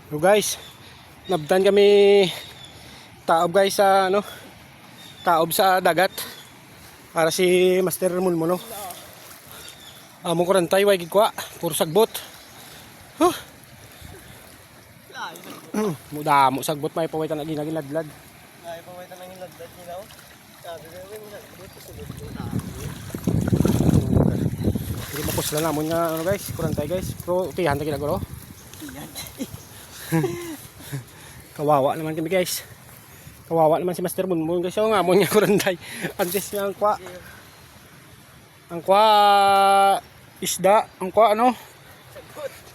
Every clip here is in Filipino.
So guys, nabdan kami taob guys sa ano, taob sa dagat para si Master Mulmuno. Among kurantay way gigwa, puro sagbot. Huh. Muda mo sagbot may pawitan lagi ladlad. Ay pawitan ng ladlad nila. Sabi ko dito sulod ko na. Hindi mapusla namon nga ano guys, kurantay guys. Pero tihan ta kinaguro. Tiyan. Kawawa naman kami guys. Kawawa naman si Master Mulmuno guys. So nga mo niya kurantay. Antes niya ang kwa isda, ang kwa ano?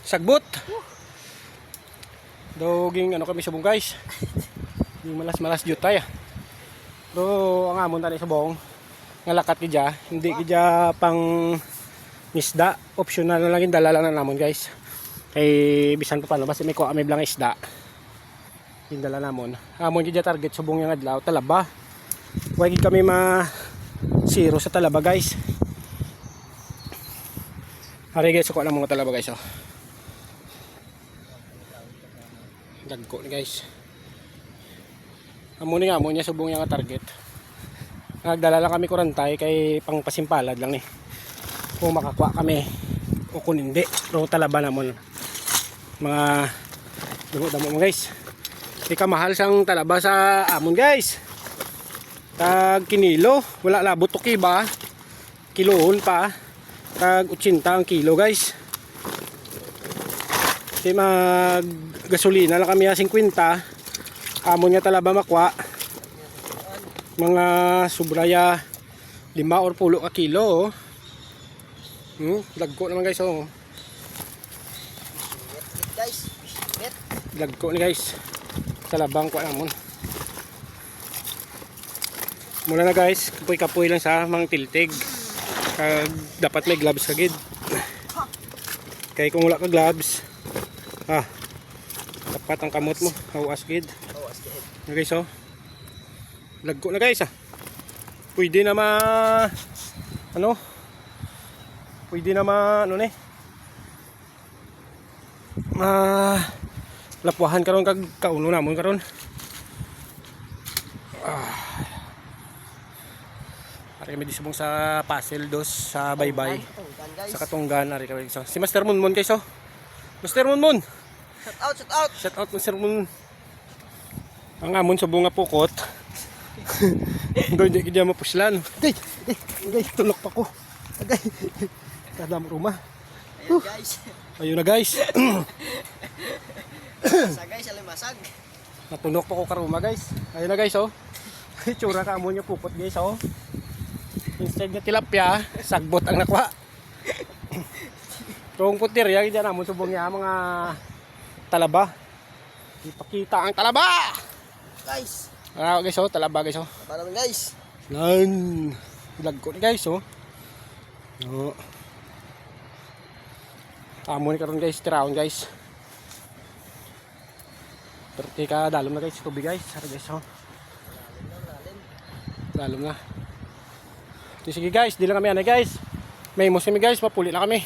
Sagbot. Doging ano kami subong guys. Yung malas jutay. Pero ang amon tani subong nga lakat kidya, hindi kidya pang isda, optional na lang yung dala lang na namon guys. Kay bisan pa paano basta may kuha kami blang isda. Yung dala namon. Amon kidya target subong yung adlaw talaba. Huwag kami ma-zero sa talaba guys. Hari guys, kuha lang mga talaba guys oh. Dagko ni guys. Amo niya subong yung target. Nagdala lang kami kurantay kay pang pasimpalad lang eh. Kung makakuha kami o kung hindi. Pero talaba namon. Mga damo guys. Ika mahal sang talaba sa amon guys. Tag kinilo, wala labot to kiba. Kilohon pa. Tag 80 ang kilo guys. Kasi mag gasolina lang kami 50. Amon nga talaba makwa. Mga subraya 5 or 10 ka kilo oh. Lagko naman guys oh. Guys, Lagko ni guys. Talabang ko namon. Muna na guys, kapoy-kapoy lang sa mga tiltig. Dapat may gloves kagid. Kaya kung wala ka gloves, dapat ang kamot mo, hawas gid. Na guys oh. Lagko na guys Pwede na lapuhan karon kag kauno namon karon. Ari kami disubong sa Pasel dos sa Baybay. Sa Katunggan ari kami guys. Si Master Mulmuno guys oh. Master Mulmuno. Shout out Master Mulmuno. Ang amon subong nga pukot. Hindi kaya mapuslan. Agay, tulok pa ko. Agay. Kadam rumah. Ayun guys. Ayun na guys. Sa guys, alimasag. Natunok pa ko karuma guys. Ayun na guys oh. Itsura ka amon nga pukot guys oh. Instead nga tilapia, sagbot ang nakwa. Tong putir ya diyan amon subong nga mga talaba. Ipakita ang talaba. Guys. Guys oh, talaba guys oh. Para naman guys. Nan, lagko ni guys oh. No. Amo ni karon guys, tiraon guys. Perti ka dalom na guys, tubig guys. Ara guys oh. Dalom na. Sige guys, di lang kami anay guys. May mos kami guys, mapuli na kami.